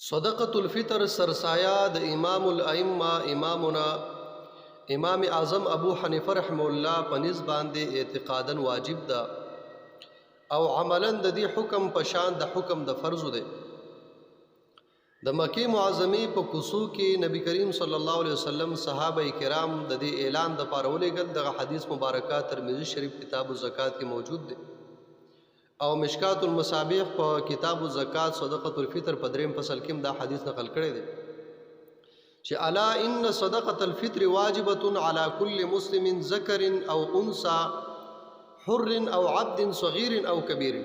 صدقۃ الفطر سرسایہ د امام الائمه امامنا امام اعظم ابو حنیفه رحمه الله پنځ باندې اعتقادا واجب ده او عملا د دې حکم په شان د حکم د فرض ده. د مکی معظمه په کوسو کې نبی کریم صلی الله علیه وسلم صحابه کرام د دې اعلان د پارولېګل د حدیث مبارکات ترمذی شریف کتاب الزکات کې موجود ده او مشکات المصابیح په کتاب الزکات صدقۃ الفطر په دریم فصل کې دا حدیث نقل کړی دی چې الا ان صدقۃ الفطر واجبه علی کل مسلم ذکر او انثى حر او عبد صغیر او کبیر.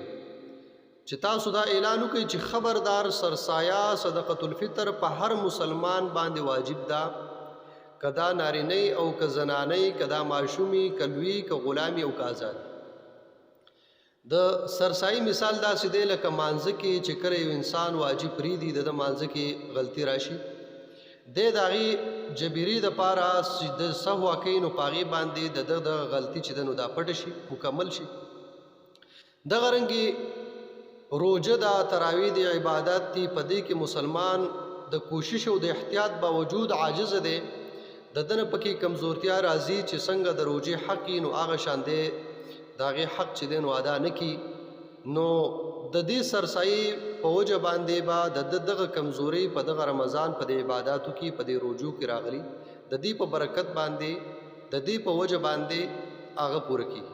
چې تاسو دا اعلان وکړئ چې خبردار سرسایه صدقۃ الفطر په هر مسلمان باندې واجب ده، کدا نارینه او که زنانه، کدا ماشومی، کلوی، که غلامی او که آزاد. د سرسایي مثال داسې دی لکه مانځه کې چې کله یو انسان واجب پرېږدي د مانځه کې غلطي راشي، د هغې جبري دپاره د سهو کوي نو په هغې باندې د د غلطي چې ده نو دا پټه شي، مکمل شي. دغه رنګې روژه دا تراویح دی، عبادت دی، په دې کې مسلمان د کوشش او د احتیاط باوجود عاجز دی، د دنه پکې کمزورتیا راځي چې څنګه د روژې حق نو هغه شان دی داغه حق چې دین ادا نکي، نو د دې سرسایي په وجه باندې با د دغه کمزوري په دغه رمضان په د عبادتو کې په د روزو کې راغلي، د دې په برکت باندې د دې په وجه باندې هغه پوره کیږي.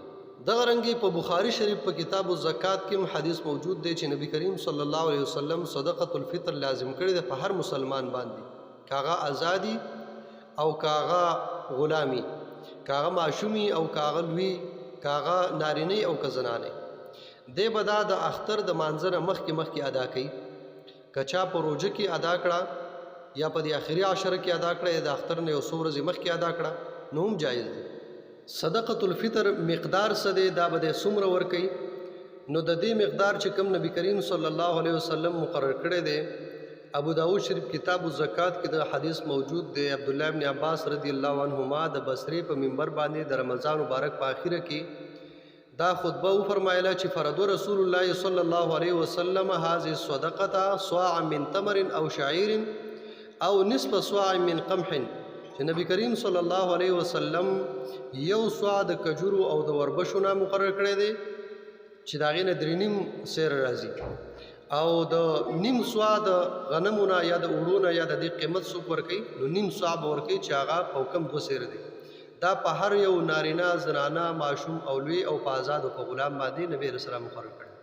دغه رنګي په بخاری شریف په کتاب الزکات کې حدیث موجود دی چې نبی کریم صلی الله علیه وسلم صدقۃ الفطر لازم کړی د په هر مسلمان باندې، کاغه ازادي او کاغه غلامی، کاغه ماشومی او کاغه لوی، کاغه نارینه او که زنانه. دی بدا د اختر د مانځنه مخکې ادا کړي، کچا په روژه کې ادا کړه یا په د آخري عشره کې ادا کړه یا د اختر نه یو څو ورځې مخکې ادا کړه نو هم جایز دی. صدقۃ الفطر مقدار څه دی دا به د څومره ورکوي، نو د دې مقدار چې کوم نبی کریم صلی الله علیه وسلم مقرر کړی دی ابو داود شریف کتاب الزکات کې د حدیث موجود دی. عبدالله ابن عباس رضی الله عنهما د بصری په منبر باندې د رمضان مبارک په اخره کې دا خطبه و فرمایله چې فرض رسول الله صلی الله علیه وسلم هذه الصدقه صاع من تمر او شعير او نصف صاع من قمح، چې نبی کریم صلی الله علیه وسلم یو صاع د کجورو او د وربشو نه مقرر کړی دی چې دا غي نه درنیم سیر راځي، او د نیم صاع د غنمونه یا د اوړونه یا د دې قیمت څوک ورکوي نو نیم صاع به ورکوي چې هغه په کم 2 سیر دی. دا په هر یو نارینه، زنانه، ماشوم او لوی او په آزاد او په غلام باندې نبی رسول الله مقرر کړی.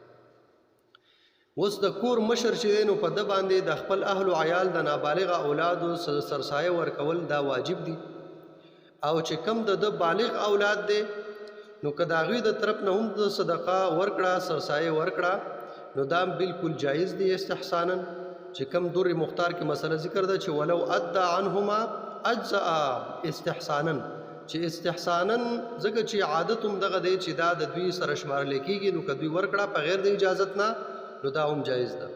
اوس د کور مشر چې دی نو په ده باندې د خپل اهل و عیال د نابالغه اولادو سرسایه ورکول دا واجب دی، او چې کم د بالغ اولاد دی نو که د هغوی د طرف نه هم د صدقه ورکړه، سرسایه ورکړه، نو دا بالکل جایز دی استحسانا. چې کم در مختار کې مسله ذکر ده چې ولو ادى عنهما اجزاء استحسانا، چې استحسانا ځکه چې عادت هم دغه دی چې دا د دوی سره شمارل کېږي، نو که دوی ورکړه په غیر د اجازت نه نو دا هم جایز ده.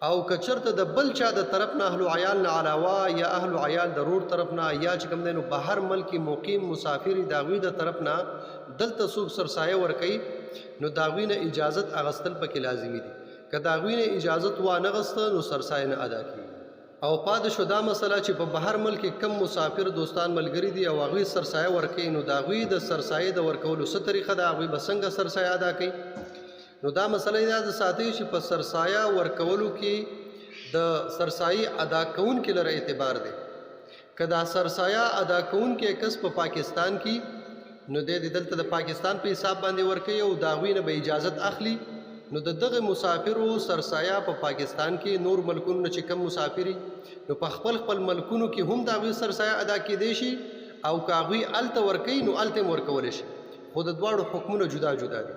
او که چرته د بل چا د طرف نه اهل عیال نه علاوه یا اهل عیال د رور طرف نه یا چې کوم دی نو بهر ملک مقیم مسافر د هغوی د طرف نه دلته څوک سرسایه ورکوي نو د هغوی نه اجازت اخیستل پکې لازمي دي. که د هغوی نه اجازت وانه غسته نو سرسایه نه ادا کېږي. او پاتې شو دا مسله چې په بهر ملک کم مسافر دوستان ملګري دي او هغوی سرسایه ورکوي، نو د هغوی د سرسایه د ورکولو څه طریقه ده، هغوی به څنګه سرسایه ادا کوي. نو دا مسله دا د ساتي چې په سرسایه ورکولو کې د سرسایه ادا کوونکي لره اعتبار دی. که دا سرسایه ادا کوونکی کس په پاکستان کې نو د دلته د پاکستان په حساب باندې ورکوي او د هغوی نه به اجازت اخلي، نو د دغه مسافرو سرسایه په پاکستان کې نور ملکونو نه چې کم مسافري نو په خپل ملکونو کې هم د هغوی سرسایه ادا کېدی شي، او که هغوی هلته ورکوي نو هلته هم ورکولی شي، خو د دواړو حکمونه جدا جدا دي.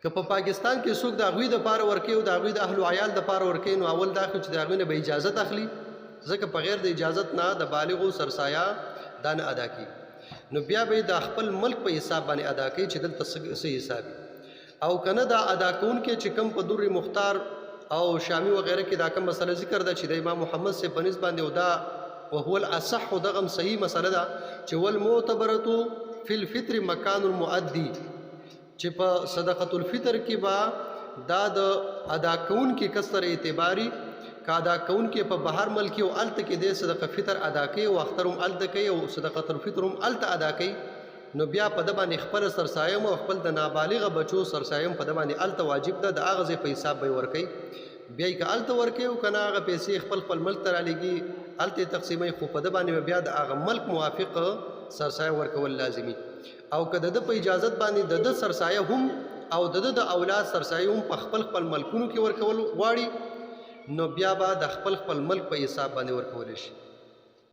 که په پاکستان کې څوک د هغوی دپاره ورکوي او د هغوی د اهل عیال دپاره ورکوي نو اول دا چې د هغوی نه به اجازت اخلي، ځکه په غیر د اجازت نه د بالغو سرسایه دا نه ادا کېږي، نو بیا به د خپل ملک په حساب باندې ادا کوي چې دلته څه حساب وي. او کنه دا ادا کوونکي چې کم په در مختار او شامی وغیره کې دا کوم مسله ذکر ده چې د امام محمد سے په نسبت باندې او دا وهو الاصح دغه صحیح مسله ده چې والمعتبرة فی الفطر مکان المؤدی، چې په صدقۃ الفطر کې با دا د ادا کون کې کسر اعتباری کا ادا کوونکي په بهر ملک او الته کې د صدقه فطر ادا کوي او اختر هم الته کوي او صدقه الفطر هم الته ادا کوي نو بیا په د باندې خپل سرسایم او خپل د نابالغ بچو سرسایم په د باندې الته واجب ده د اغه په حساب به ورکي بیا که الته ورکي او کنه هغه پیسې خپل ملک ته رالېږي الته تقسیمي خو په د باندې بیا د هغه ملک موافق سرسایه ورکول لازمي او که د په اجازه باندې د سرسایه هم او د اولاد سرسایه هم په خپل ملکونو کې ورکول غواړي نو بیا به د خپل ملک په حساب باندې ورکول شي